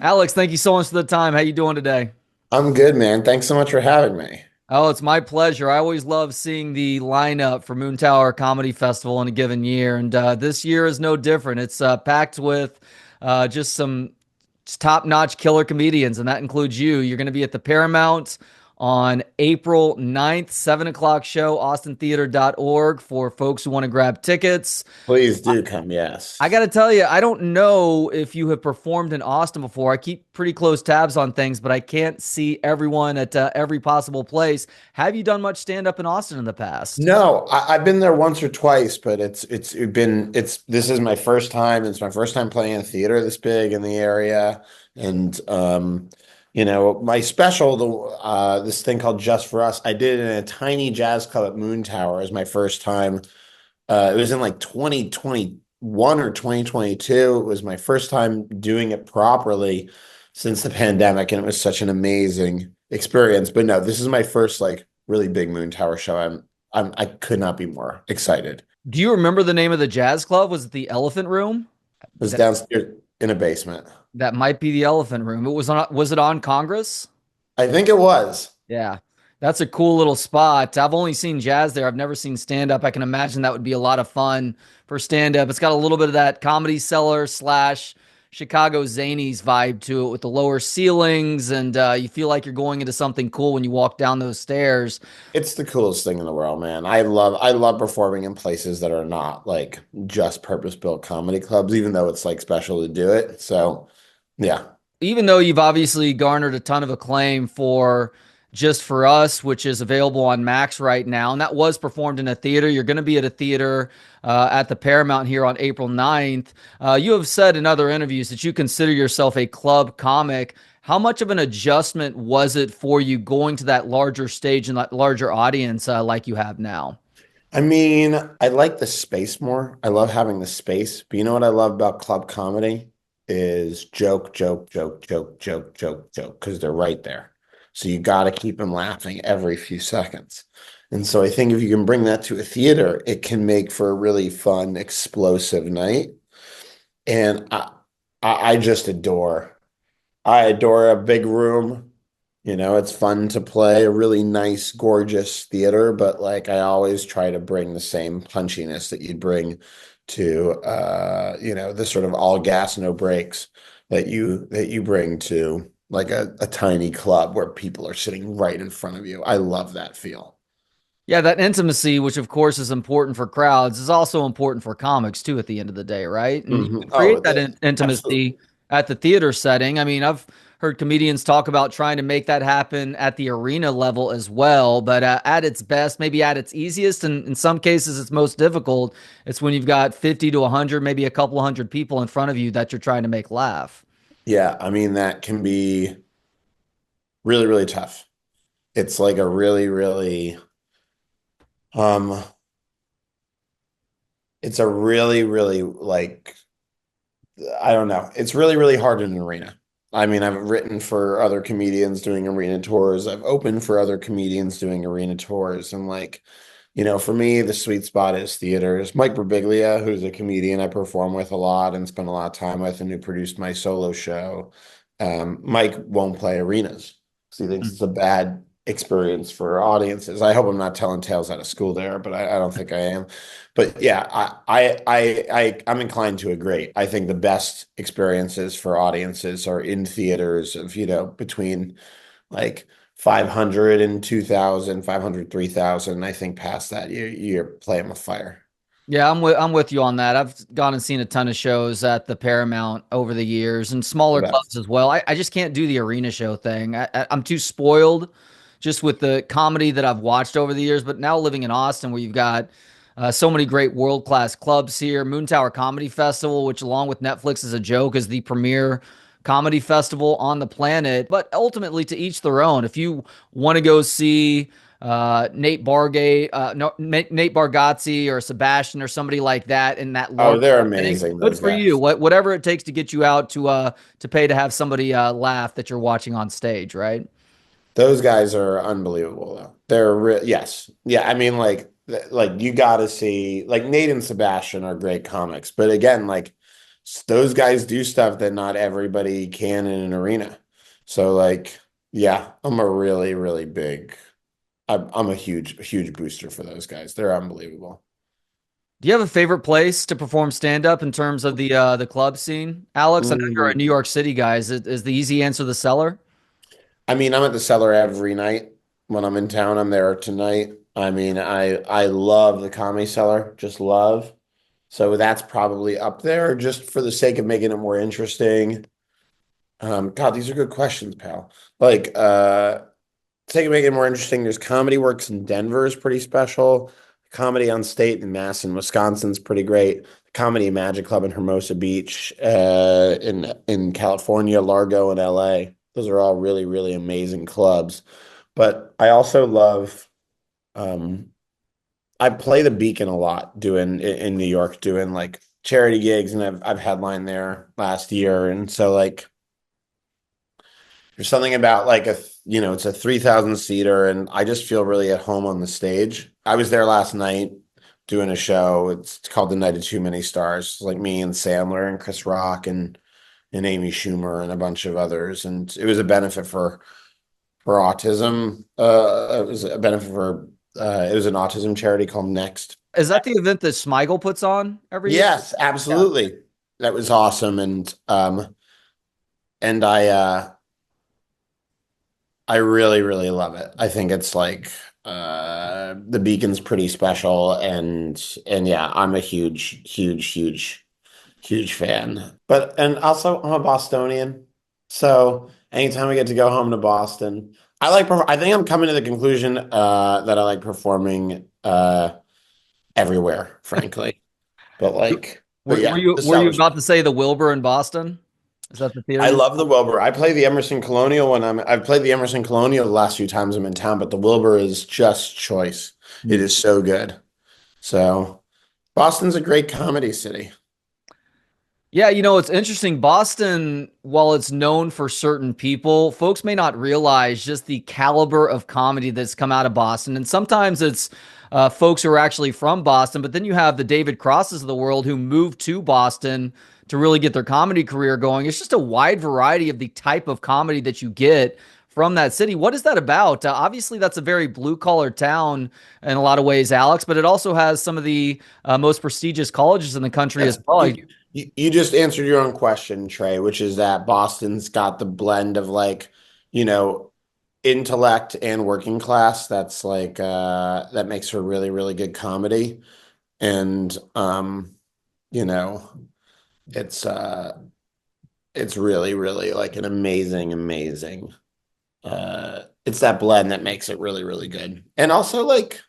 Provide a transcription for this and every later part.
Alex, thank you so much for the time. How you doing today? I'm good, man. Thanks so much for having me. Oh, it's my pleasure. I always love seeing the lineup for Moontower Comedy Festival in a given year, and this year is no different. It's packed with just some top-notch killer comedians, and that includes you. You're going to be at the Paramount on April 9th, 7 o'clock show, austintheater.org for folks who want to grab tickets. Please do come. Yes. I got to tell you, I don't know if you have performed in Austin before. I keep pretty close tabs on things, but I can't see everyone at every possible place. Have you done much stand up in Austin in the past? No, I've been there once or twice, but this is my first time. It's my first time playing a theater this big in the area, and my special, this thing called Just for Us. I did it in a tiny jazz club at Moontower as my first time. It was in like 2021 or 2022. It was my first time doing it properly since the pandemic, and it was such an amazing experience. But no, this is my first like really big Moon Tower show. I could not be more excited. Do you remember the name of the jazz club? Was it the Elephant Room? It was That downstairs in a basement. that might be the Elephant Room. It was it on Congress? I think it was. Yeah. That's a cool little spot. I've only seen jazz there. I've never seen stand up. I can imagine that would be a lot of fun for stand up. It's got a little bit of that Comedy Cellar slash Chicago Zanies vibe to it with the lower ceilings, and you feel like you're going into something cool when you walk down those stairs. It's the coolest thing in the world, man. I love performing in places that are not like just purpose-built comedy clubs, even though it's like special to do it. So, yeah. Even though you've obviously garnered a ton of acclaim for Just for Us, which is available on Max right now, and that was performed in a theater. You're going to be at a theater at the Paramount here on April 9th. You have said in other interviews that you consider yourself a club comic. How much of an adjustment was it for you going to that larger stage and that larger audience like you have now? I mean, I like the space more. I love having the space. But you know what I love about club comedy is joke, joke, joke, joke, joke, joke, joke, because they're right there. So you got to keep them laughing every few seconds. And so I think if you can bring that to a theater, it can make for a really fun, explosive night. And I just I adore a big room. It's fun to play a really nice, gorgeous theater, but like I always try to bring the same punchiness that you'd bring to the sort of all gas, no brakes that you bring to like a tiny club where people are sitting right in front of you. I love that feel. Yeah, that intimacy, which of course is important for crowds, is also important for comics too at the end of the day, right? And you Mhm. can Oh, create that absolutely. intimacy at the theater setting. I mean, I've heard comedians talk about trying to make that happen at the arena level as well, but at its best, maybe at its easiest, and in some cases it's most difficult, it's when you've got 50 to 100, maybe a couple hundred people in front of you that you're trying to make laugh. Yeah, I mean that can be really, really tough. It's like a really, really um it's a really, really like I don't know. It's really, really hard in an arena. I mean, I've written for other comedians doing arena tours. I've opened for other comedians doing arena tours. And like, for me, the sweet spot is theaters. Mike Birbiglia, who's a comedian I perform with a lot and spend a lot of time with, and who produced my solo show. Mike won't play arenas because he thinks it's a bad experience for audiences. I hope I'm not telling tales out of school there, but I don't think I am. But yeah, I'm inclined to agree. I think the best experiences for audiences are in theaters of, between like 500 and 2,000, 500, 3,000. I think past that, you're playing with fire. Yeah, I'm with you on that. I've gone and seen a ton of shows at the Paramount over the years and The smaller clubs best. as well. I just can't do the arena show thing. I'm too spoiled just with the comedy that I've watched over the years. But now living in Austin, where you've got so many great world class clubs here, Moontower Comedy Festival, which along with Netflix is a joke, is the premier comedy festival on the planet. But ultimately, to each their own. If you want to go see Nate Bargay, no, Nate Bargatze or Sebastian or somebody like that in that Oh, large they're setting. amazing, Good those for you. guys. Whatever it takes to get you out to pay to have somebody laugh that you're watching on stage, right? Those guys are unbelievable, though. Yes. Yeah, I mean, like you got to see, like Nate and Sebastian are great comics. But again, like, those guys do stuff that not everybody can in an arena. So like, yeah, I'm a really, really big, I'm a huge booster for those guys. They're unbelievable. Do you have a favorite place to perform stand up in terms of the club scene, Alex? I know you're a Mm, New York City guy. Is the easy answer the Cellar? I mean, I'm at the Cellar every night. When I'm in town, I'm there tonight. I mean, I love the Comedy Cellar, just love. So that's probably up there just for the sake of making it more interesting. God, these are good questions, pal. Like, to make it more interesting, there's Comedy Works in Denver is pretty special. Comedy on State in Madison, Wisconsin's pretty great. Comedy Magic Club in Hermosa Beach, in California, Largo in LA. Those are all really, really amazing clubs. But I also love, um, I play the Beacon a lot in New York, doing like charity gigs, and I've headlined there last year. And so like there's something about like it's a 3,000 seater, and I just feel really at home on the stage. I was there last night doing a show. It's called The Night of Too Many Stars. It's like me and Sandler and Chris Rock and Amy Schumer and a bunch of others. And it was a benefit for autism. It was a benefit for it was an autism charity called Next. Is that the event that Smigel puts on every year? Yes, Yeah. absolutely. That was awesome. And I really, really love it. I think it's like the Beacon's pretty special, and yeah, I'm a huge fan. But and also I'm a Bostonian. So anytime I get to go home to Boston, I think I'm coming to the conclusion that I like performing everywhere, frankly. But like, but Were yeah, you the were you Cellar's about to say the Wilbur in Boston? Is that the theater I you? love the Wilbur. I play the Emerson Colonial I've played the Emerson Colonial the last few times I'm in town, but the Wilbur is just choice. It is so good. So Boston's a great comedy city. Yeah, it's interesting. Boston, while it's known for certain people, folks may not realize just the caliber of comedy that's come out of Boston. And sometimes it's folks who are actually from Boston, but then you have the David Crosses of the world who moved to Boston to really get their comedy career going. It's just a wide variety of the type of comedy that you get from that city. What is that about? Obviously, that's a very blue collar town in a lot of ways, Alex, but it also has some of the most prestigious colleges in the country as Yes, well. you just answered your own question, Trey, which is that Boston's got the blend of like, you know, intellect and working class. That's like that makes for really, really good comedy. And you know, it's it's really, really like an amazing. It's that blend that makes it really, really good. And also, like,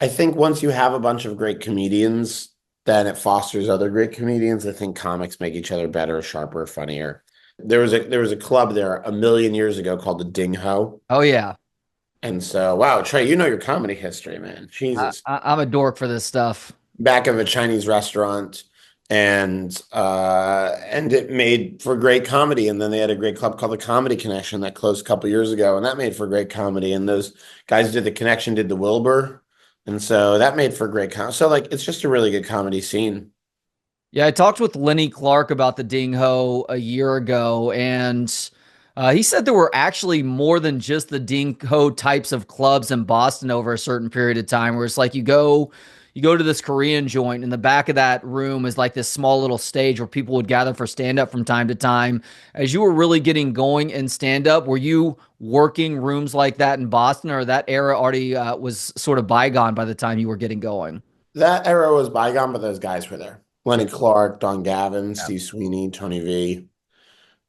I think once you have a bunch of great comedians, then it fosters other great comedians. I think comics make each other better, sharper, funnier. There was a club there a million years ago called the Ding Ho. Oh yeah. And so, wow, Trey, you know your comedy history, man. Jesus. I'm a dork for this stuff. Back of a Chinese restaurant, and it made for great comedy. And then they had a great club called the Comedy Connection that closed a couple years ago, and that made for great comedy. And those guys who did the Connection did the Wilbur, and so that made for great comedy. So like it's just a really good comedy scene. Yeah, I talked with Lenny Clark about the Ding Ho a year ago, and he said there were actually more than just the Ding Ho types of clubs in Boston over a certain period of time, where it's like you go to this Korean joint, and the back of that room is like this small little stage where people would gather for stand up from time to time. As you were really getting going in stand up, were you working rooms like that in Boston, or that era already was sort of bygone by the time you were getting going? That era was bygone, but those guys were there. Lenny Clark, Don Gavin, Yeah. Steve Sweeney, Tony V.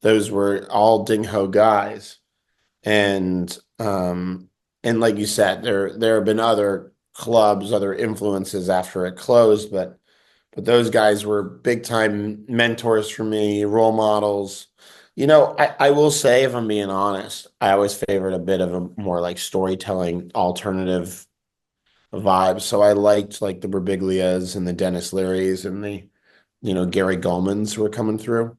Those were all Ding Ho guys. And and like you said, there have been other clubs, other influences after it closed, but those guys were big time mentors for me, role models. I will say, if I'm being honest, I always favored a bit of a more like storytelling alternative vibe. So I liked like the Birbiglias and the Dennis Learys and the Gary Goldmans who were coming through.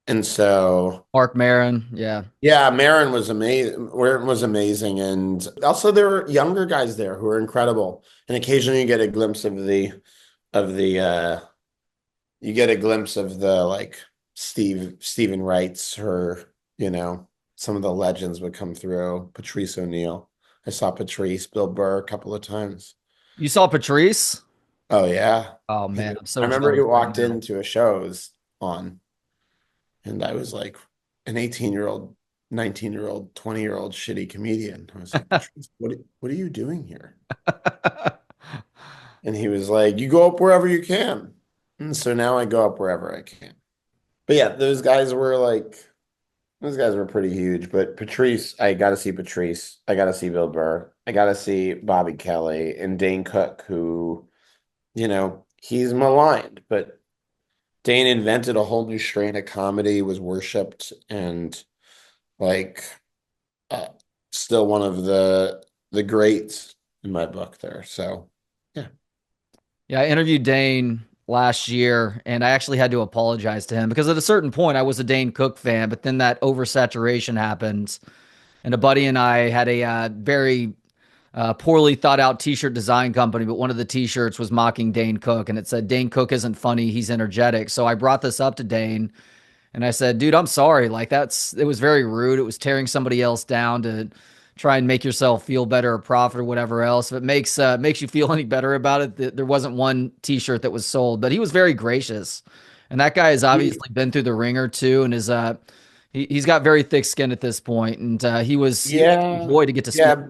And so Mark Maron, yeah. yeah, Marin was amazing. Marin was amazing, and also there were younger guys there who were incredible. And occasionally you get a glimpse of the you get a glimpse of the like Stephen Wright's, her, some of the legends would come through. Patrice O'Neill. I saw Patrice, Bill Burr a couple of times. You saw Patrice? Oh yeah. Oh man, I'm I so remember he jealous right walked now. into a show it was on, and I was like an 18-year-old, 19-year-old, 20-year-old shitty comedian. I was like, Patrice, what are you doing here? And he was like, you go up wherever you can. And so now I go up wherever I can. But yeah, those guys were pretty huge. But Patrice, I got to see Patrice. I got to see Bill Burr. I got to see Bobby Kelly and Dane Cook, who, he's maligned, but Dane invented a whole new strain of comedy, was worshipped, and like uh, still one of the greats in my book there. So yeah. Yeah, I interviewed Dane last year, and I actually had to apologize to him because at a certain point I was a Dane Cook fan, but then that oversaturation happened, and a buddy and I had a very poorly thought out T-shirt design company, but one of the T-shirts was mocking Dane Cook, and it said Dane Cook isn't funny, he's energetic. So I brought this up to Dane, and I said, dude, I'm sorry. Like it was very rude. It was tearing somebody else down to try and make yourself feel better or profit or whatever else. If it makes you feel any better about it, there wasn't one t-shirt that was sold, but he was very gracious. And that guy has He- obviously been through the ringer too. And he's got very thick skin at this point. And he was a yeah. joy to get to speak. Yeah.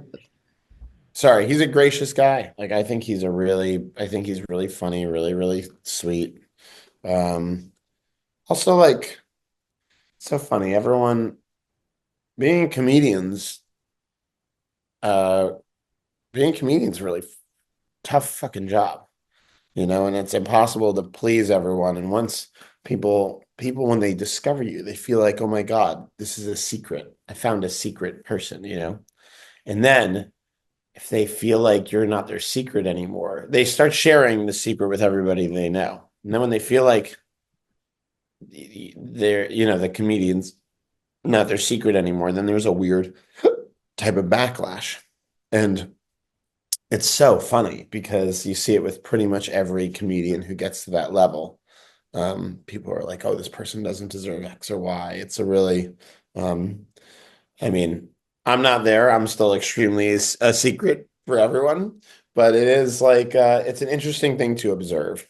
Sorry, he's a gracious guy. Like I think he's really funny, really, really sweet. Um, Also like so funny. Everyone being comedians, uh, being comedians is a really tough fucking job, and it's impossible to please everyone. And once people when they discover you, they feel like, oh my God, this is a secret. I found a secret person. And then if they feel like you're not their secret anymore, they start sharing the secret with everybody they know. And then when they feel like they're, the comedians not their secret anymore, then there's a weird type of backlash. And it's so funny because you see it with pretty much every comedian who gets to that level. People are like, oh, this person doesn't deserve X or Y. It's a really, um, I mean, I'm not there. I'm still extremely a secret for everyone, but it is like, it's an interesting thing to observe.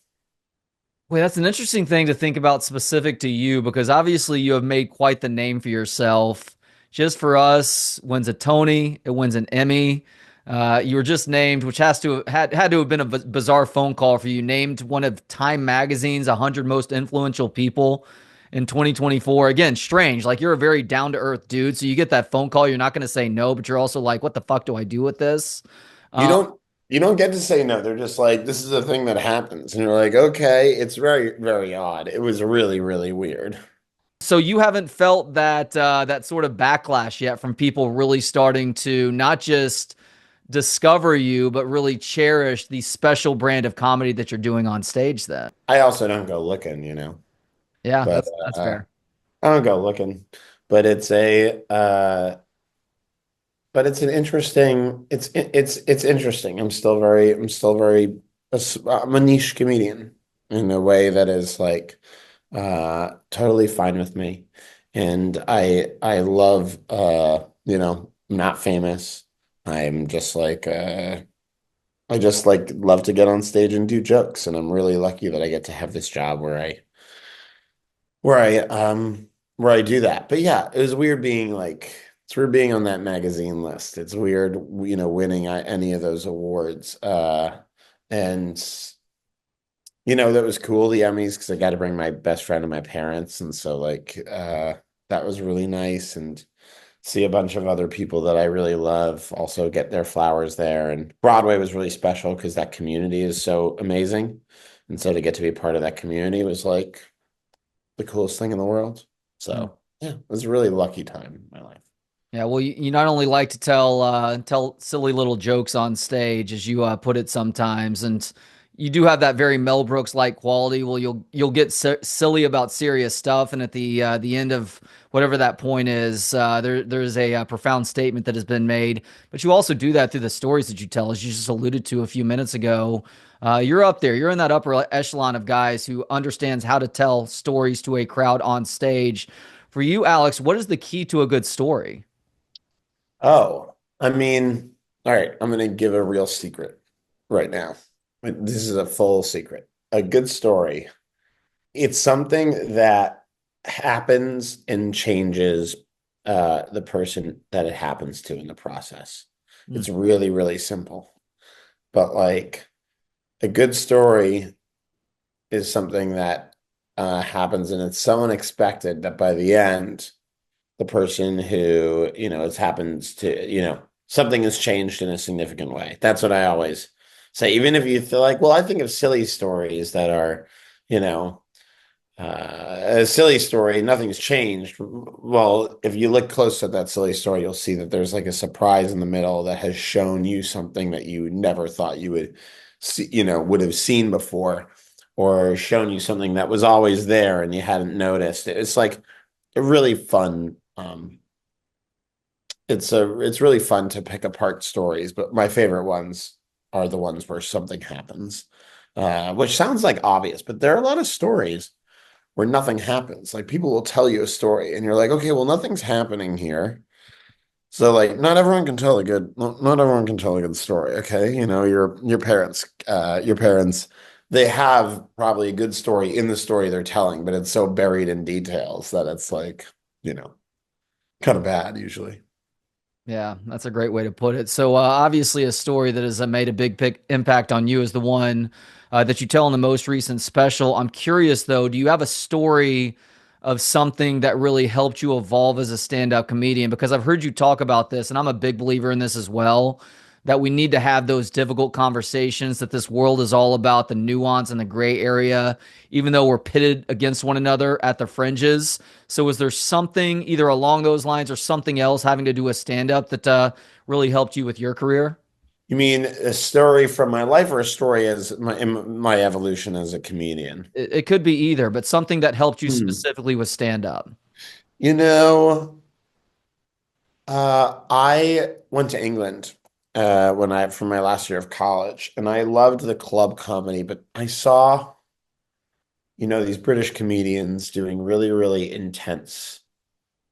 Well, that's an interesting thing to think about specific to you because obviously you have made quite the name for yourself. Just for us, wins a Tony, it wins an Emmy. You were just named, which has to had to have been a bizarre phone call for you. Named one of Time Magazine's 100 most influential people in 2024. Again, strange. Like you're a very down to earth dude, so you get that phone call, you're not going to say no, but you're also like, what the fuck do I do with this? You Um, don't you don't get to say no. They're just like, this is a thing that happens. And you're like, okay, it's very, very odd. It was really, really weird. So you haven't felt that sort of backlash yet from people really starting to not just discover you, but really cherish the special brand of comedy that you're doing on stage then. I also don't go looking. Yeah, But that's uh fair. I don't go looking. But it's an interesting it's interesting. I'm a niche comedian in a way that is like totally fine with me. And I love I'm not famous. I'm just like I just like love to get on stage and do jokes, and I'm really lucky that I get to have this job where I um where I do that. But yeah, it was weird being like it's weird being on that magazine list. It's weird, winning any of those awards. And that was cool, the Emmys, because I got to bring my best friend and my parents, and so like that was really nice, and see a bunch of other people that I really love also get their flowers there. And Broadway was really special because that community is so amazing. And so to get to be part of that community was like the coolest thing in the world. Mm. So yeah, it was a really lucky time in my life. Yeah, well, you not only like to tell silly little jokes on stage, as you put it sometimes, and you do have that very Mel Brooks like quality. Well, you'll get silly about serious stuff, and at the end of whatever that point is, there's a profound statement that has been made. But you also do that through the stories that you tell, as you just alluded to a few minutes ago. You're up there. You're in that upper echelon of guys who understands how to tell stories to a crowd on stage. For you, Alex, what is the key to a good story? Oh, I mean, all right, I'm going to give a real secret right now. This is a full secret. A good story, it's something that happens and changes the person that it happens to in the process. Hmm. It's really, really simple. But like a good story is something that happens and it's so unexpected that by the end, the person who, it happens to, something has changed in a significant way. That's what I always say. Even if you feel like, well, I think of silly stories that are, you know, a silly story, nothing's changed. Well, if you look close at that silly story, you'll see that there's like a surprise in the middle that has shown you something that you never thought you would see, would have seen before, or shown you something that was always there and you hadn't noticed. It's like a really fun. It's really fun to pick apart stories, but my favorite ones are the ones where something happens, which sounds like obvious, but there are a lot of stories where nothing happens. Like people will tell you a story and you're like, okay, well, nothing's happening here. So like not everyone can tell a good story. Okay. Your parents, they have probably a good story in the story they're telling, but it's so buried in details that it's like, you know, kind of bad usually. Yeah, that's a great way to put it. So, obviously, a story that has made a big impact on you is the one that you tell in the most recent special. I'm curious, though, do you have a story of something that really helped you evolve as a stand-up comedian? Because I've heard you talk about this, and I'm a big believer in this as well, that we need to have those difficult conversations, that this world is all about the nuance and the gray area, even though we're pitted against one another at the fringes. So is there something either along those lines or something else having to do with stand up that really helped you with your career? You mean a story from my life or a story as my evolution as a comedian? It could be either, but something that helped you Hmm. specifically with stand up. You know, I went to England when I for my last year of college, and I loved the club comedy, but I saw, these British comedians doing really, really intense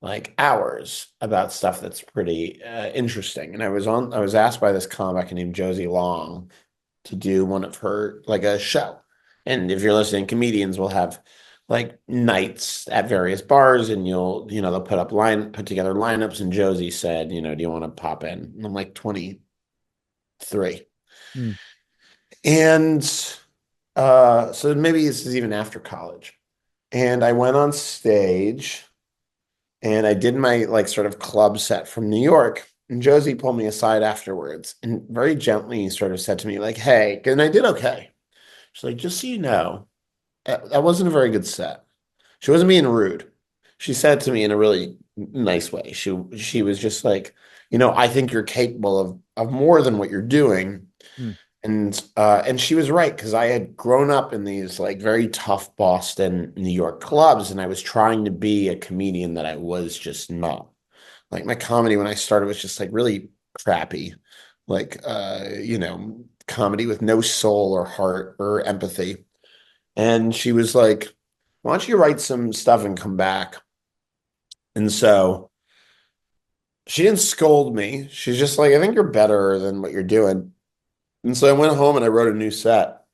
like hours about stuff that's pretty interesting. And I was asked by this comic named Josie Long to do one of her like a show. And if you're listening, comedians will have like nights at various bars and they'll put together lineups. And Josie said, do you want to pop in? And I'm like 23. Hmm. And so maybe this is even after college. And I went on stage and I did my like sort of club set from New York. And Josie pulled me aside afterwards and very gently sort of said to me, like, hey, and I did okay. She's like, just so you know, that wasn't a very good set. She wasn't being rude. She said to me in a really nice way. She was just like, I think you're capable of more than what you're doing. Hmm. And she was right because I had grown up in these like very tough Boston, New York clubs, and I was trying to be a comedian that I was just not. Like my comedy when I started was just like really crappy, like comedy with no soul or heart or empathy. And she was like, "Why don't you write some stuff and come back?" And so she didn't scold me. She's just like, "I think you're better than what you're doing." And so I went home and I wrote a new set.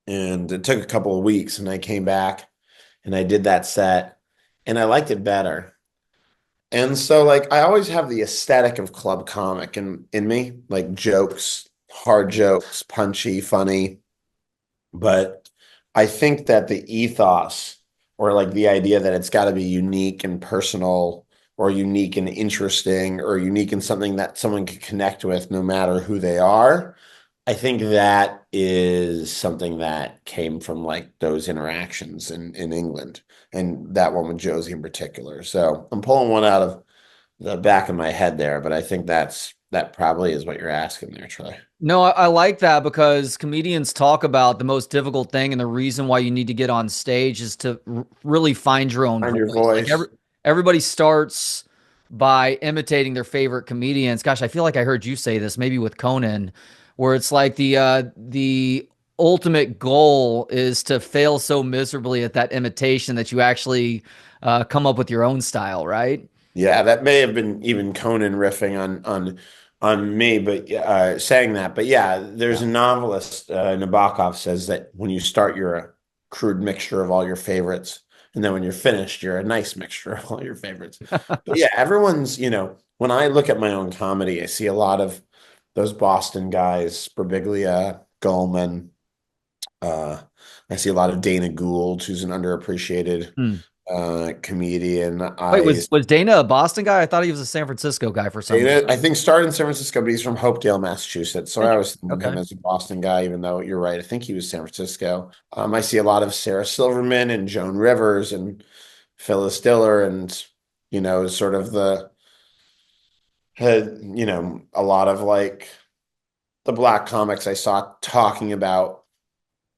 And it took a couple of weeks and I came back and I did that set and I liked it better. And so like I always have the aesthetic of club comic in me, like jokes, hard jokes, punchy, funny. But I think that the ethos or like the idea that it's got to be unique and personal or unique and interesting or unique and something that someone can connect with no matter who they are. I think that is something that came from like those interactions in England and that one with Josie in particular. So I'm pulling one out of the back of my head there, but I think that probably is what you're asking there, Troy. No, I like that because comedians talk about the most difficult thing, and the reason why you need to get on stage is to really find your own Find your voice. Like voice. everybody starts by imitating their favorite comedians. Gosh, I feel like I heard you say this maybe with Conan, where it's like the ultimate goal is to fail so miserably at that imitation that you actually come up with your own style, right? Yeah, that may have been even Conan riffing on me, but saying that. But yeah, there's Yeah. a novelist, Nabokov says that when you start, you're a crude mixture of all your favorites, and then when you're finished, you're a nice mixture of all your favorites. But yeah, everyone's, when I look at my own comedy, I see a lot of those Boston guys, Birbiglia, Goldman. Uh, I see a lot of Dana Gould, who's an underappreciated Hmm. comedian. Wait, was Dana a Boston guy? I thought he was a San Francisco guy for some Dana, reason. I think, started in San Francisco, but he's from Hopedale, Massachusetts. So I always Interesting. think of him Okay. as a Boston guy, even though you're right. I think he was San Francisco. I see a lot of Sarah Silverman and Joan Rivers and Phyllis Diller and, sort of a lot of like the black comics I saw talking about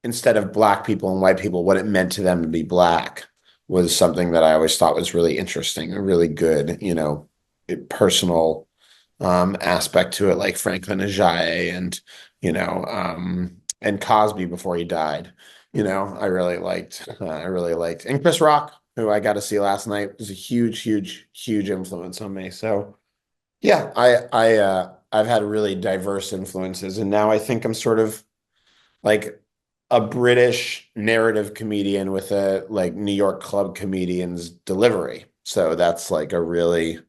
instead of black people and white people, what it meant to them to be black was something that I always thought was really interesting, a really good, personal aspect to it, like Franklin Ajaye and Cosby before he died. I really liked, and Chris Rock, who I got to see last night, was a huge, huge, huge influence on me. So yeah, I've had really diverse influences, and now I think I'm sort of like a British narrative comedian with a like New York club comedian's delivery. So that's like a really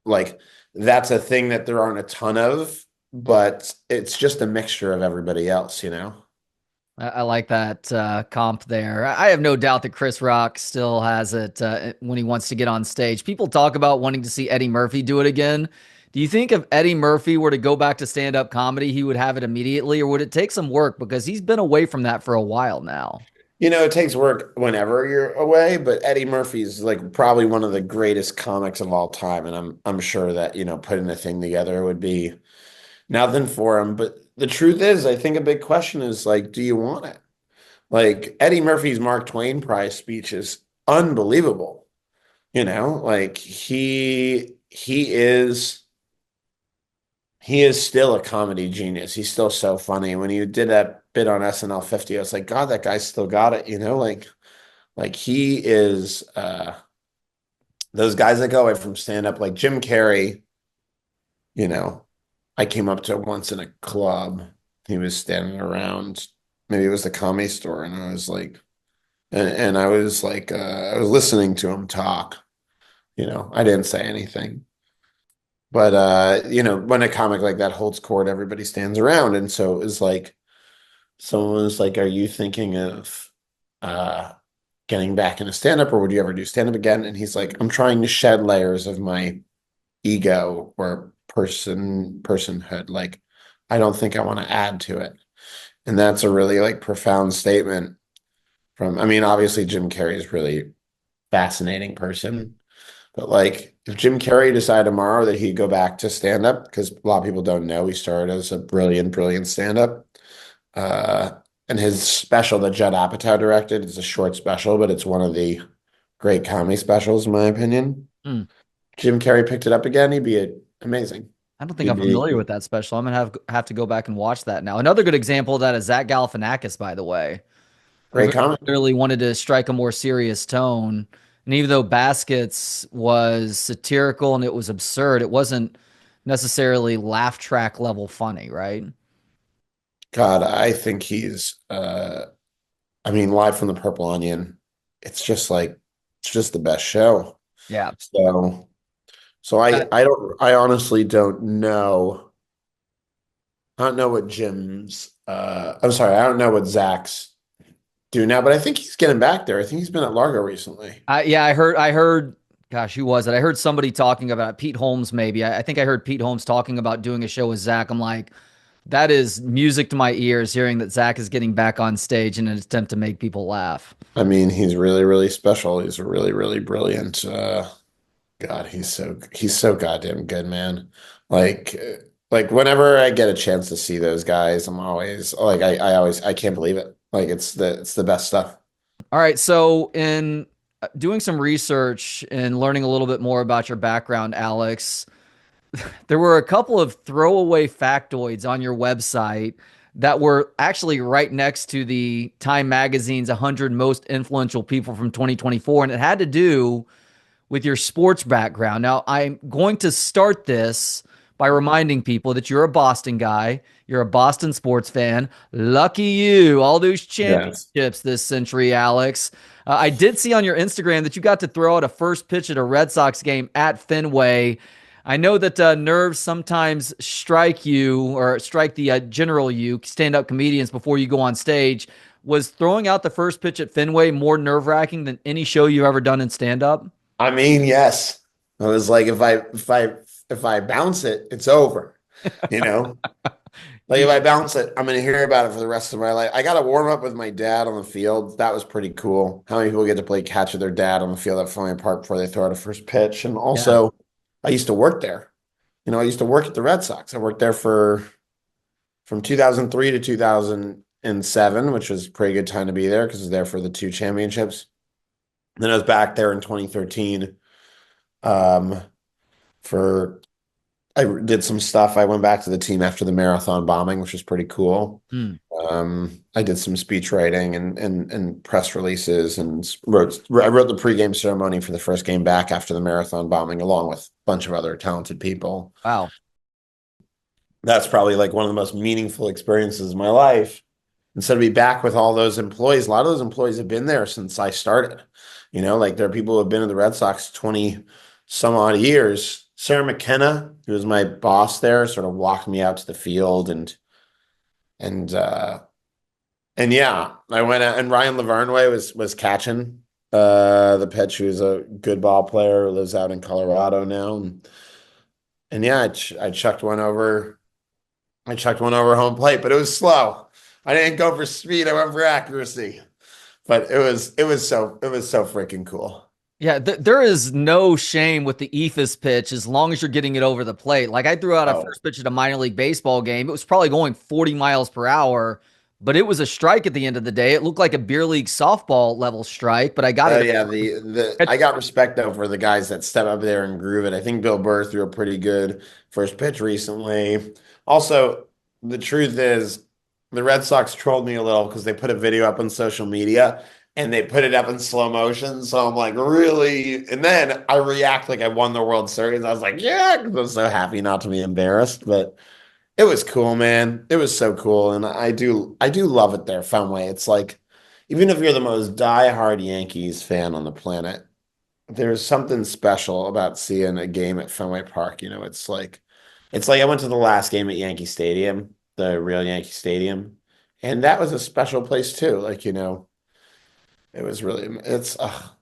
like that's a thing that there aren't a ton of, but it's just a mixture of everybody else, you know? I like that comp there. I have no doubt that Chris Rock still has it when he wants to get on stage. People talk about wanting to see Eddie Murphy do it again. Do you think if Eddie Murphy were to go back to stand-up comedy, he would have it immediately, or would it take some work because he's been away from that for a while now? It takes work whenever you're away, but Eddie Murphy's like probably one of the greatest comics of all time, and I'm sure that, putting a thing together would be nothing for him. But the truth is, I think a big question is like, do you want it? Like Eddie Murphy's Mark Twain Prize speech is unbelievable. Like he is still a comedy genius. He's still so funny. When he did that bit on SNL 50, I was like, God, that guy's still got it, like he is those guys that go away from stand up like Jim Carrey, you know, I came up to once in a club. He was standing around, maybe it was the Comedy Store, and I was like, and I was like, I was listening to him talk. I didn't say anything. But when a comic like that holds court, everybody stands around. And so it was like someone was like, are you thinking of uh getting back into stand-up or would you ever do stand-up again? And he's like, I'm trying to shed layers of my ego or personhood. Like, I don't think I want to add to it. And that's a really like profound statement from, I mean, obviously Jim Carrey is really fascinating person. But like, if Jim Carrey decided tomorrow that he'd go back to stand up, because a lot of people don't know, he started as a brilliant, brilliant stand up. Uh, and his special that Judd Apatow directed is a short special, but it's one of the great comedy specials, in my opinion. Hmm. Jim Carrey picked it up again, he'd be amazing. I don't think He'd I'm familiar be with that special. I'm gonna have to go back and watch that now. Another good example of that is Zach Galifianakis, by the way, who great very comic. clearly wanted to strike a more serious tone. And even though Baskets was satirical and it was absurd, it wasn't necessarily laugh track level funny, right? God, I think he's I mean, Live from the Purple Onion, it's just the best show. Yeah. So I honestly don't know. I don't know what Jim's I'm sorry, I don't know what Zach's doing now, but I think he's getting back there. I think he's been at Largo recently. Yeah, I heard, gosh, who was it? I heard somebody talking about it. Pete Holmes, maybe. I think I heard Pete Holmes talking about doing a show with Zach. I'm like, that is music to my ears, hearing that Zach is getting back on stage in an attempt to make people laugh. I mean, he's really, really special. He's a really, really brilliant God, he's so goddamn good, man. Like Like whenever I get a chance to see those guys, I'm always like I can't believe it. Like it's the best stuff. All right. So, in doing some research and learning a little bit more about your background, Alex, there were a couple of throwaway factoids on your website that were actually right next to the Time Magazine's 100 most influential people from 2024. And it had to do with your sports background. Now, I'm going to start this by reminding people that you're a Boston guy. You're a Boston sports fan. Lucky you. All those Yes. championships this century, Alex. I did see on your Instagram that you got to throw out a first pitch at a Red Sox game at Fenway. I know that nerves sometimes strike you or strike the general you, stand up comedians, before you go on stage. Was throwing out the first pitch at Fenway more nerve wracking than any show you've ever done in stand up? I mean, yes. I was like, if I bounce it, it's over. You know? Like if I bounce it, I'm gonna hear about it for the rest of my life. I got to warm up with my dad on the field. That was pretty cool. How many people get to play catch with their dad on the field at Fenway Park before they throw out a first pitch? And Yeah. also, I used to work there. I used to work at the Red Sox. I worked there for from 2003 to 2007, which was a pretty good time to be there because I was there for the two championships. Then I was back there in 2013 um, for I did some stuff. I went back to the team after the marathon bombing, which was pretty cool. Hmm. I did some speech writing and press releases and I wrote the pregame ceremony for the first game back after the marathon bombing, along with a bunch of other talented people. Wow. That's probably like one of the most meaningful experiences of my life. And so to be back with all those employees, a lot of those employees have been there since I started. Like there are people who have been in the Red Sox 20 some odd years. Sarah McKenna, who was my boss there, sort of walked me out to the field and and yeah, I went out and Ryan Lavarnway was catching the pitch, who's a good ball player, who lives out in Colorado now. And yeah, I chucked one over. I chucked one over home plate, but it was slow. I didn't go for speed. I went for accuracy. But it was so freaking cool. Yeah, there is no shame with the eephus pitch as long as you're getting it over the plate. Like I threw out a Oh, first pitch at a minor league baseball game. It was probably going 40 miles per hour, but it was a strike at the end of the day. It looked like a beer league softball level strike, but I got it. yeah, the I got respect though for the guys that step up there and groove it. I think Bill Burr threw a pretty good first pitch recently. Also, the truth is the Red Sox trolled me a little because they put a video up on social media and they put it up in slow motion. So I'm like, really? And then I react like I won the World Series. I was like, yeah, because I'm so happy not to be embarrassed. But it was cool, man. It was so cool. And I do love it there, Fenway. It's like, even if you're the most diehard Yankees fan on the planet, there's something special about seeing a game at Fenway Park. It's like I went to the last game at Yankee Stadium, the real Yankee Stadium, and that was a special place too. It was really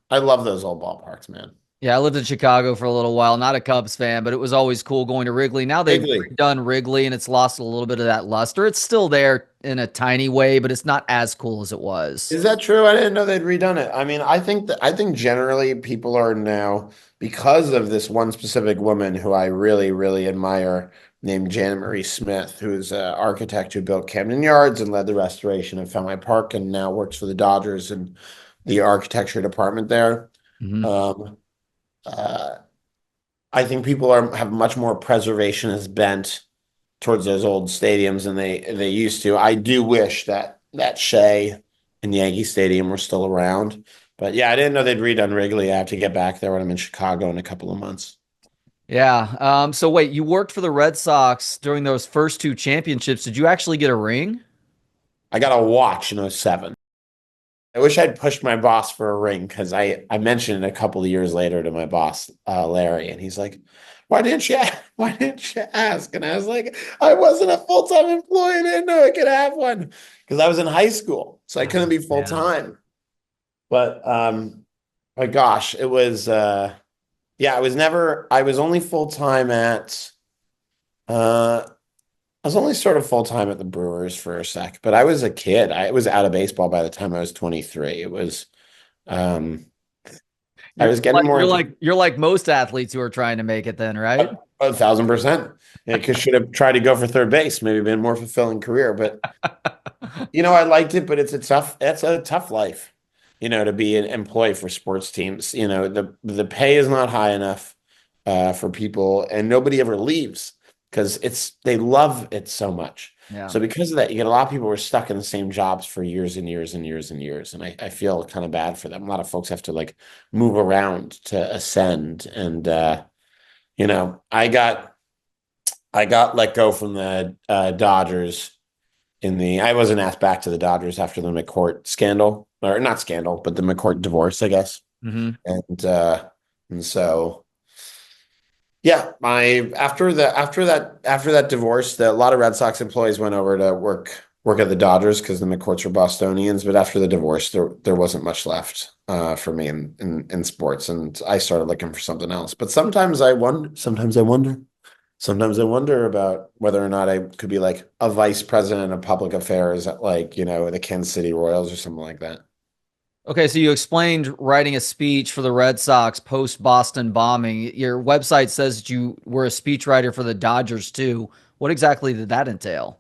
I love those old ballparks, man. Yeah, I lived in Chicago for a little while. Not a Cubs fan, but it was always cool going to Wrigley. Now they've Bigly. redone Wrigley and it's lost a little bit of that luster. It's still there in a tiny way, but it's not as cool as it was. Is that true? I didn't know they'd redone it. I mean, I think generally people are now, because of this one specific woman who I really, really admire, named Janet Marie Smith, who's an architect who built Camden Yards and led the restoration of Fenway Park and now works for the Dodgers in the architecture department there. Mhm. Um, uh, I think people have much more preservationist bent towards those old stadiums than they used to. I do wish that Shea and Yankee Stadium were still around. But yeah, I didn't know they'd redone Wrigley. I have to get back there when I'm in Chicago in a couple of months. Yeah. So wait, you worked for the Red Sox during those first two championships. Did you actually get a ring? I got a watch in '07. I wish I'd pushed my boss for a ring because I mentioned it a couple of years later to my boss, Larry, and he's like, why didn't you ask? And I was like, I wasn't a full-time employee. I didn't know I could have one because I was in high school, so I couldn't be Yeah. full-time. But my gosh, it was yeah, I was only full-time at uh I was only sort of full-time at the Brewers for a sec, but I was a kid. I was out of baseball by the time I was 23. It was um I was getting more into You're like most athletes who are trying to make it then, right? 1,000%. I should have tried to go for third base, maybe been a more fulfilling career. But I liked it, but it's a tough life, to be an employee for sports teams. The pay is not high enough for people, and nobody ever leaves because they love it so much. Yeah. So because of that, you get a lot of people who are stuck in the same jobs for years and years and years and years. And I feel kind of bad for them. A lot of folks have to like move around to ascend. And you know, I got I got let go from the Dodgers I wasn't asked back to the Dodgers after the McCourt scandal, or not scandal, but the McCourt divorce, I guess. Hmm. And so yeah, my after that divorce, a lot of Red Sox employees went over to work at the Dodgers because the McCourts were Bostonians. But after the divorce, there wasn't much left for me in sports, and I started looking for something else. But sometimes I wonder about whether or not I could be like a vice president of public affairs at like, the Kansas City Royals or something like that. Okay, so you explained writing a speech for the Red Sox post Boston bombing. Your website says that you were a speechwriter for the Dodgers too. What exactly did that entail?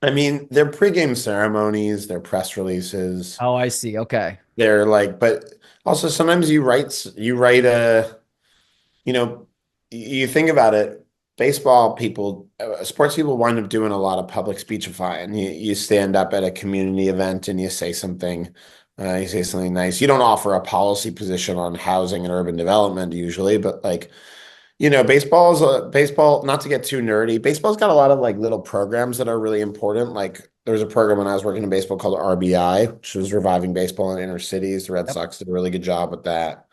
I mean, their pregame ceremonies, their press releases, Oh, I see. Okay. they're like, but also sometimes you write you know, you think about it, sports people wind up doing a lot of public speechifying. You stand up at a community event and you say something nice. You don't offer a policy position on housing and urban development usually, but like, baseball, not to get too nerdy, baseball's got a lot of like little programs that are really important. Like there was a program when I was working in baseball called RBI, which was reviving baseball in inner cities. The Red Yep. Sox did a really good job with that.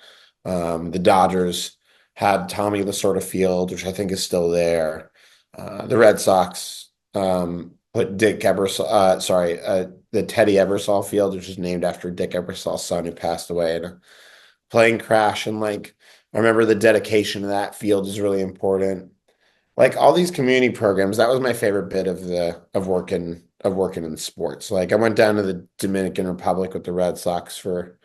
The Dodgers had Tommy Lasorda Field, which I think is still there. The Red Sox put Dick Ebersol, the Teddy Ebersol Field, which is named after Dick Ebersol's son who passed away in a plane crash. And like, I remember the dedication to that field is really important. Like all these community programs, that was my favorite bit of working in sports. Like I went down to the Dominican Republic with the Red Sox for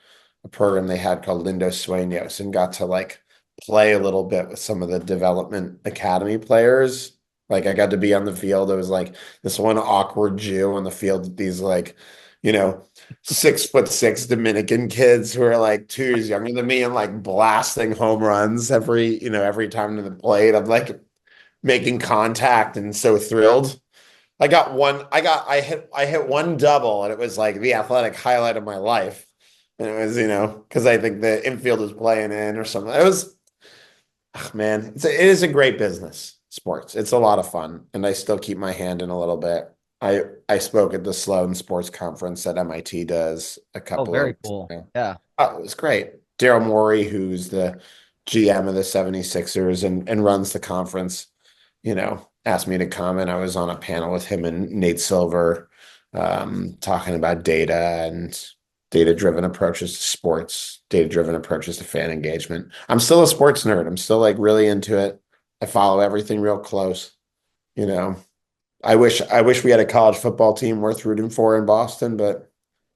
a program they had called Lindo Sueños and got to like play a little bit with some of the development academy players. Like I got to be on the field. It was like this one awkward Jew on the field with these like, you know, 6'6" Dominican kids who are like 2 years younger than me and like blasting home runs every time to the plate. I'm like making contact and so thrilled. I hit one double and it was like the athletic highlight of my life. And it was, because I think the infield was playing in or something. It was, man, it is a great business, sports. It's a lot of fun. And I still keep my hand in a little bit. I spoke at the Sloan Sports Conference that MIT does a Oh, couple of very weeks cool. ago. Yeah. Oh, it was great. Daryl Morey, who's the GM of the 76ers and runs the conference, asked me to come, and I was on a panel with him and Nate Silver, talking about data and data-driven approaches to sports, data-driven approaches to fan engagement. I'm still a sports nerd. I'm still like really into it. I follow everything real close. You know, I wish we had a college football team worth rooting for in Boston, but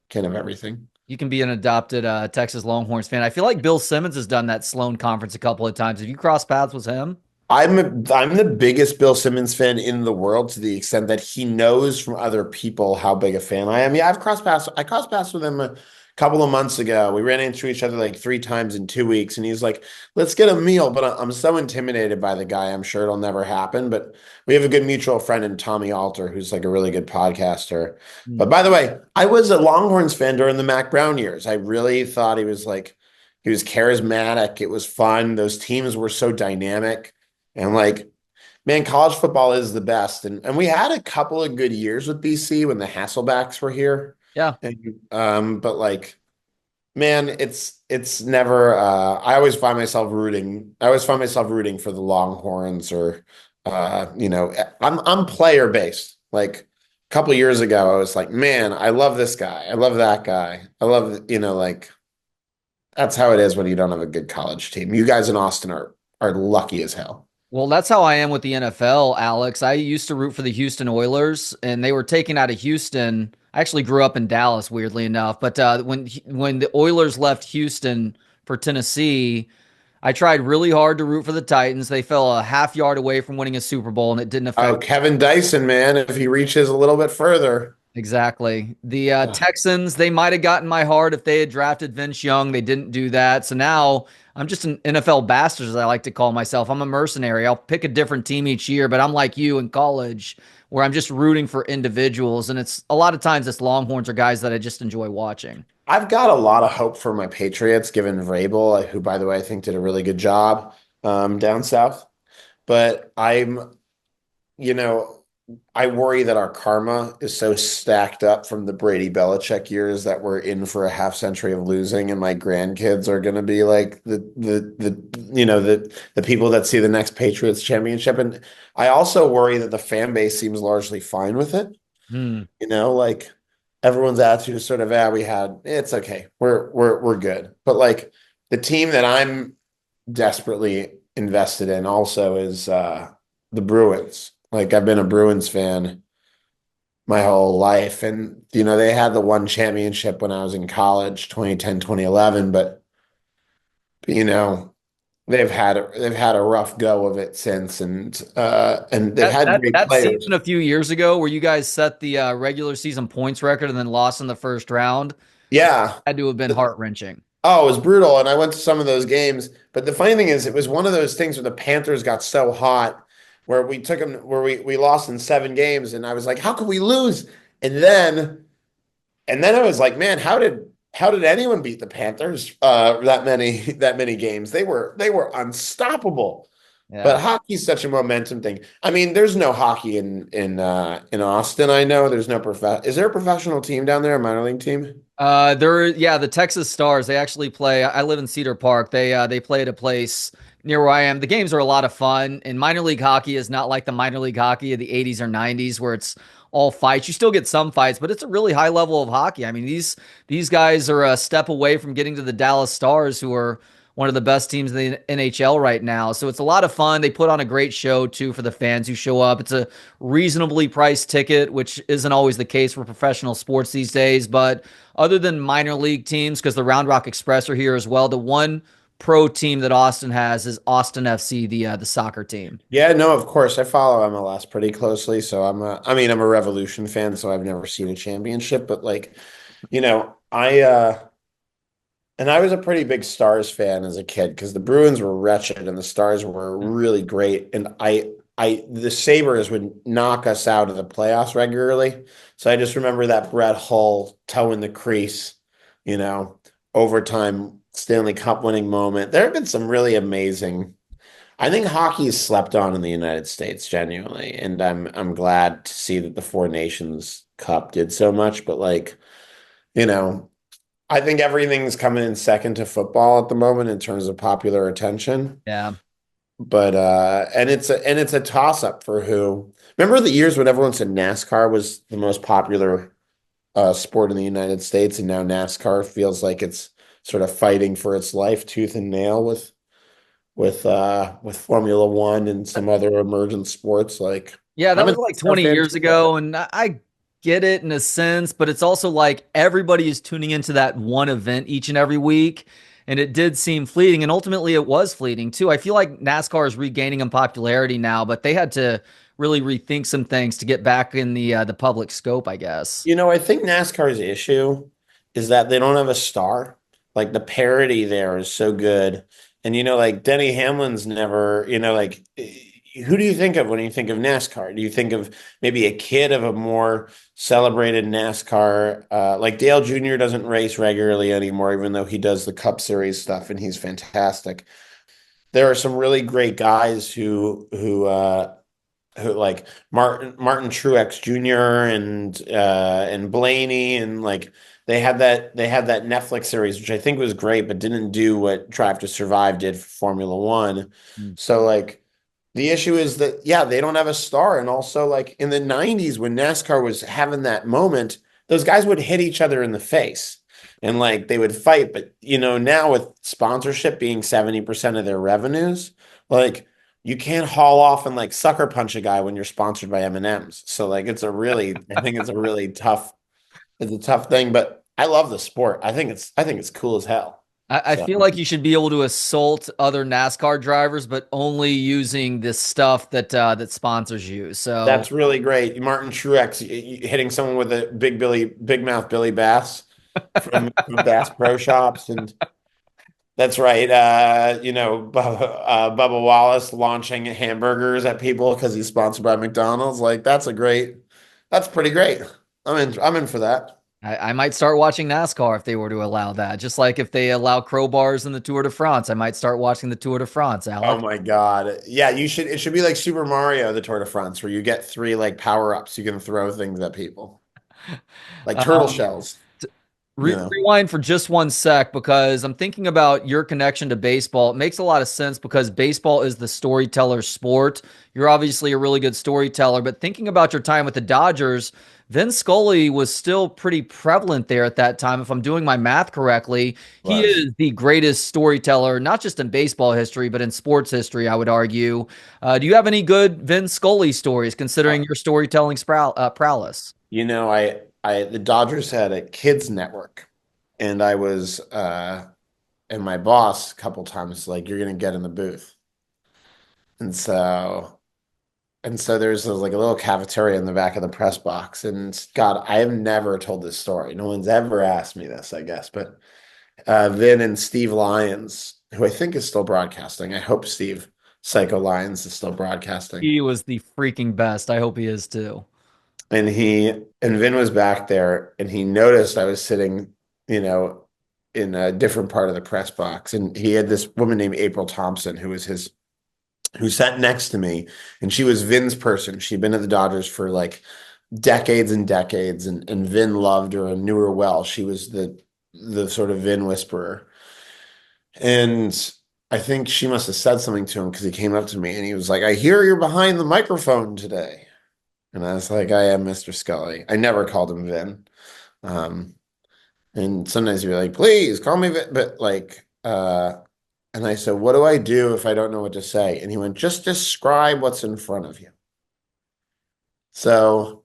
can't have everything. You can be an adopted Texas Longhorns fan. I feel like Bill Simmons has done that Sloan conference a couple of times. Have you crossed paths with him? I'm the biggest Bill Simmons fan in the world to the extent that he knows from other people how big a fan I am. Yeah, I crossed paths with him a couple of months ago. We ran into each other like 3 times in 2 weeks, and he's like, "Let's get a meal." But I'm so intimidated by the guy. I'm sure it'll never happen. But we have a good mutual friend in Tommy Alter, who's like a really good podcaster. Mm. But by the way, I was a Longhorns fan during the Mac Brown years. I really thought he was charismatic. It was fun. Those teams were so dynamic. And like, man, college football is the best. And we had a couple of good years with BC when the Hasselbacks were here. Yeah. And but like, man, it's never I always find myself rooting for the Longhorns or I'm player based. Like a couple of years ago, I was like, man, I love this guy. I love that guy. I love, like that's how it is when you don't have a good college team. You guys in Austin are lucky as hell. Well, that's how I am with the NFL, Alex. I used to root for the Houston Oilers, and they were taken out of Houston. I actually grew up in Dallas, weirdly enough. But when the Oilers left Houston for Tennessee. I tried really hard to root for the Titans. They fell a half yard away from winning a Super Bowl, and it didn't Oh, affect. Kevin Dyson, man, if he reaches a little bit further. Exactly. The Ugh. Texans, they might have gotten my heart if they had drafted Vince Young. They didn't do that. So now I'm just an NFL bastard, as I like to call myself. I'm a mercenary. I'll pick a different team each year, but I'm like you in college where I'm just rooting for individuals. And it's a lot of times it's Longhorns or guys that I just enjoy watching. I've got a lot of hope for my Patriots, given Vrabel, who, by the way, I think did a really good job down south. But you know, I worry that our karma is so stacked up from the Brady Belichick years that we're in for a half century of losing, and my grandkids are going to be like the people that see the next Patriots championship. And I also worry that the fan base seems largely fine with it. Hmm. Like everyone's attitude is sort of, it's okay. We're good. But like the team that I'm desperately invested in also is the Bruins. Like I've been a Bruins fan my whole life. And, they had the one championship when I was in college, 2010, 2011, but you know, they've had a rough go of it since, and they've That, had that great that players. season a few years ago where you guys set the regular season points record and then lost in the first round Yeah. had to have been heart wrenching. Oh, it was brutal. And I went to some of those games. But the funny thing is, it was one of those things where the Panthers got so hot, where we took them, where we lost in 7 games. And I was like, how could we lose? And then, and then I was like, man, how did anyone beat the Panthers that many games? They were unstoppable. But Yeah. hockey's such a momentum thing. I mean, there's no hockey in Austin. I know there's no Is there a professional team down there, a minor league team? Yeah, the Texas Stars, they actually play. I live in Cedar Park. They play at a place near where I am. The games are a lot of fun, and minor league hockey is not like the minor league hockey of the 80s or 90s where it's all fights. You still get some fights, but it's a really high level of hockey. I mean, these guys are a step away from getting to the Dallas Stars, who are one of the best teams in the NHL right now. So it's a lot of fun. They put on a great show too for the fans who show up. It's a reasonably priced ticket, which isn't always the case for professional sports these days, but other than minor league teams, because the Round Rock Express are here as well. The one pro team that Austin has is Austin FC, the soccer team. Yeah, no, of course. I follow MLS pretty closely. So I'm a Revolution fan, so I've never seen a championship, but like, I was a pretty big Stars fan as a kid because the Bruins were wretched and the Stars were really great. And the Sabres would knock us out of the playoffs regularly. So I just remember that Brett Hull toe in the crease, you know, overtime Stanley Cup winning moment. There have been some really amazing. I think hockey is slept on in the United States, genuinely, and I'm glad to see that the Four Nations Cup did so much. But like, you know, I think everything's coming in second to football at the moment in terms of popular attention. Yeah. But and it's a toss up for who. Remember the years when everyone said NASCAR was the most popular sport in the United States, and now NASCAR feels like it's sort of fighting for its life tooth and nail with Formula One and some other emergent sports. Like Yeah, that I'm a was like NASCAR 20 fan years too, though. ago. And I get it in a sense, but it's also like everybody is tuning into that one event each and every week. And it did seem fleeting. And ultimately, it was fleeting too. I feel like NASCAR is regaining in popularity now, but they had to really rethink some things to get back in the public scope, I guess. I think NASCAR's issue is that they don't have a star. Like the parody there is so good. And like Denny Hamlin's never, like who do you think of when you think of NASCAR? Do you think of maybe a kid of a more celebrated NASCAR? Like Dale Jr. doesn't race regularly anymore, even though he does the Cup Series stuff and he's fantastic. There are some really great guys who like Martin Truex Jr. and Blaney, and like they had that Netflix series which I think was great but didn't do what Drive to Survive did for Formula One. Mm. So like the issue is that they don't have a star, and also like in the 90s when NASCAR was having that moment, those guys would hit each other in the face and like they would fight. But now with sponsorship being 70% of their revenues, like you can't haul off and like sucker punch a guy when you're sponsored by M&Ms. So like I think it's a really tough, it's a tough thing, but I love the sport. I think it's cool as hell. I So feel like you should be able to assault other NASCAR drivers, but only using this stuff that sponsors you. So that's really great. Martin Truex hitting someone with a big mouth Billy Bass from Bass Pro Shops, and that's right. Bubba Wallace launching hamburgers at people because he's sponsored by McDonald's. Like that's pretty great. I'm in for that. I might start watching NASCAR if they were to allow that. Just like if they allow crowbars in the Tour de France, I might start watching the Tour de France, Oh Alex. my God. Yeah, you should it should be like Super Mario, the Tour de France, where you get three like power-ups you can throw things at people. Like turtle Um, shells, you know. Rewind for just one sec because I'm thinking about your connection to baseball. It makes a lot of sense because baseball is the storyteller sport. You're obviously a really good storyteller, but thinking about your time with the Dodgers, Vin Scully was still pretty prevalent there at that time. If I'm doing my math correctly, he Was. is the greatest storyteller, not just in baseball history, but in sports history, I would argue. Do you have any good Vin Scully stories considering your storytelling prowess? You know, the Dodgers had a kids network, and I was and my boss a couple times like, you're gonna get in the booth. And so there's like a little cafeteria in the back of the press box. And God, I have never told this story. No one's ever asked me this, I guess. But Vin and Steve Lyons, who I think is still broadcasting. I hope Steve Psycho Lyons is still broadcasting. He was the freaking best. I hope he is too. And Vin was back there, and he noticed I was sitting, you know, in a different part of the press box. And he had this woman named April Thompson who sat next to me, and she was Vin's person. She'd been at the Dodgers for like decades and decades, and Vin loved her and knew her well. She was the sort of Vin whisperer. And I think she must have said something to him because he came up to me and he was like, I hear you're behind the microphone today. And I was like, I am Mr. Scully. I never called him Vin. Um, and sometimes you're like, please call me Vin. But like, and I said, what do I do if I don't know what to say? And he went, just describe what's in front of you. So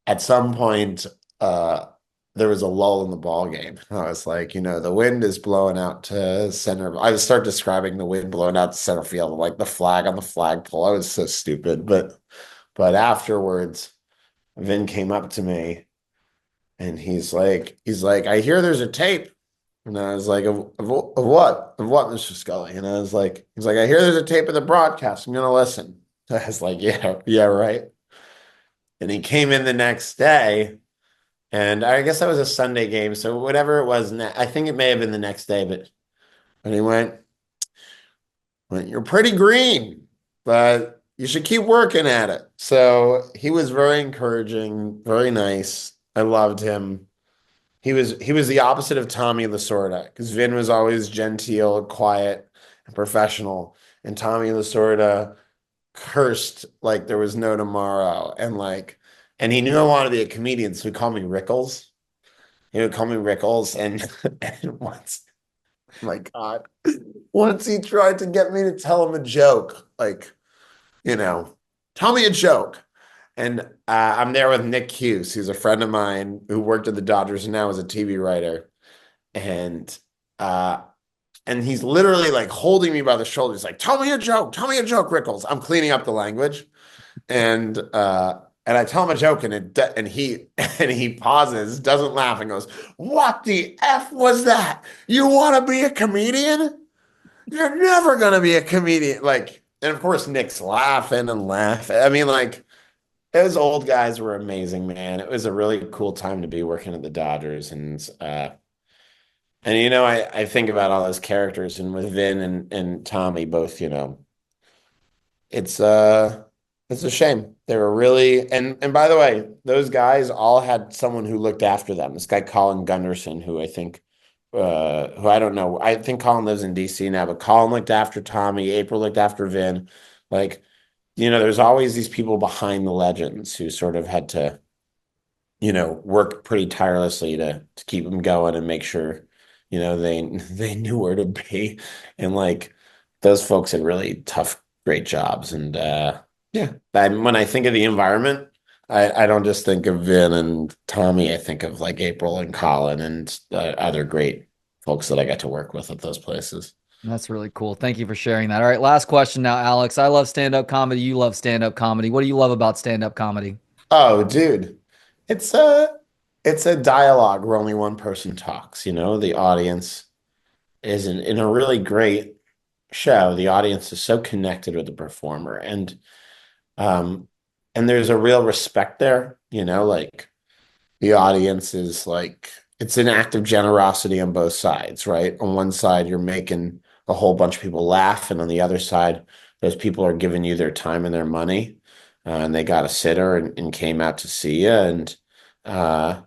at some point, there was a lull in the ball game. I was like, the wind is blowing out to center. I would start describing the wind blowing out to center field, like the flag on the flagpole. I was so stupid. But afterwards, Vin came up to me and he's like, I hear there's a tape. And I was like, of what? Of what, Mr. Scully? And he's like, I hear there's a tape of the broadcast. I'm gonna listen. I was like, yeah, right. And he came in the next day, and I guess that was a Sunday game. So whatever it was, I think it may have been the next day, and he went, you're pretty green, but you should keep working at it. So he was very encouraging, very nice. I loved him. He was the opposite of Tommy Lasorda because Vin was always genteel, quiet, and professional, and Tommy Lasorda cursed like there was no tomorrow, and he knew I wanted to be a comedian, so he called me Rickles. He would call me Rickles, and once, my God, once he tried to get me to tell him a joke, like, tell me a joke. And I'm there with Nick Hughes, who's a friend of mine who worked at the Dodgers and now is a TV writer. And uh, and he's literally like holding me by the shoulders, like, tell me a joke, Rickles. I'm cleaning up the language. And I tell him a joke, and he pauses, doesn't laugh, and goes, what the F was that? You want to be a comedian? You're never gonna be a comedian. Like, and of course Nick's laughing and laughing. I mean, like, those old guys were amazing, man. It was a really cool time to be working at the Dodgers. And I think about all those characters, and with Vin and Tommy both, it's it's a shame. They were really, and by the way, those guys all had someone who looked after them. This guy Colin Gunderson, who I don't know. I think Colin lives in DC now, but Colin looked after Tommy, April looked after Vin. Like, there's always these people behind the legends who sort of had to, work pretty tirelessly to keep them going and make sure, they knew where to be. And like those folks had really tough, great jobs. And yeah, when I think of the environment, I don't just think of Vin and Tommy. I think of like April and Colin and other great folks that I get to work with at those places. That's really cool. Thank you for sharing that. All right, last question now, Alex. I love stand-up comedy. You love stand-up comedy. What do you love about stand-up comedy? Oh, dude, it's a it's a dialogue where only one person talks, you know, the audience is in a really great show. The audience is so connected with the performer um and there's a real respect there, you know, like the audience is like it's an act of generosity on both sides, right? On one side, you're making a whole bunch of people laugh, and on the other side, those people are giving you their time and their money, and they got a sitter and came out to see you, uh,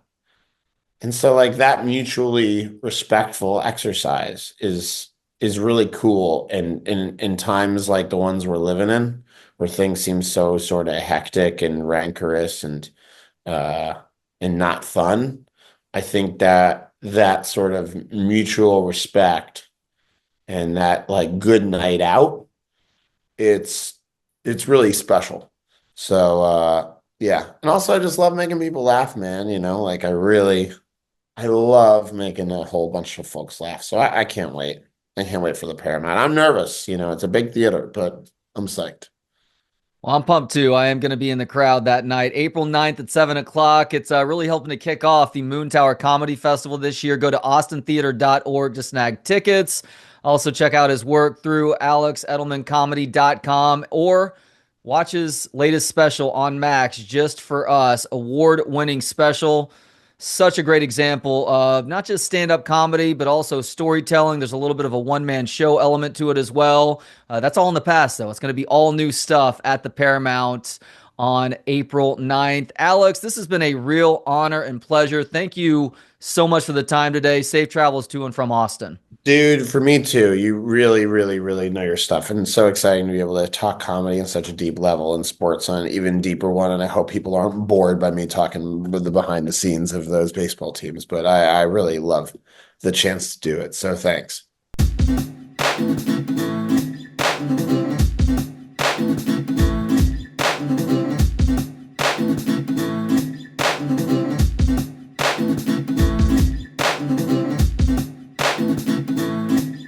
and so like that mutually respectful exercise is really cool, and in times like the ones we're living in, where things seem so sort of hectic and rancorous uh and not fun. I think that that sort of mutual respect and that like good night out, it's it's really special. So yeah. And also I just love making people laugh, man. You know, like I love making a whole bunch of folks laugh. So I can't wait. I can't wait for the Paramount. I'm nervous, you know, it's a big theater, but I'm psyched. Well, I'm pumped too. I am going to be in the crowd that night, April 9th at 7 o'clock. It's really helping to kick off the Moontower Comedy Festival this year. Go to austintheater.org to snag tickets. Also, check out his work through alexedelmancomedy.com or watch his latest special on Max, Just for Us, award-winning special. Such a great example of not just stand-up comedy, but also storytelling. There's a little bit of a one-man show element to it as well. That's all in the past, though. It's going to be all new stuff at the Paramount on April 9th. Alex, this has been a real honor and pleasure. Thank you so much for the time today. Safe travels to and from Austin. Dude, for me too. You really, really, really know your stuff. And it's so exciting to be able to talk comedy on such a deep level and sports on an even deeper one. And I hope people aren't bored by me talking with the behind the scenes of those baseball teams. But I really love the chance to do it. So thanks.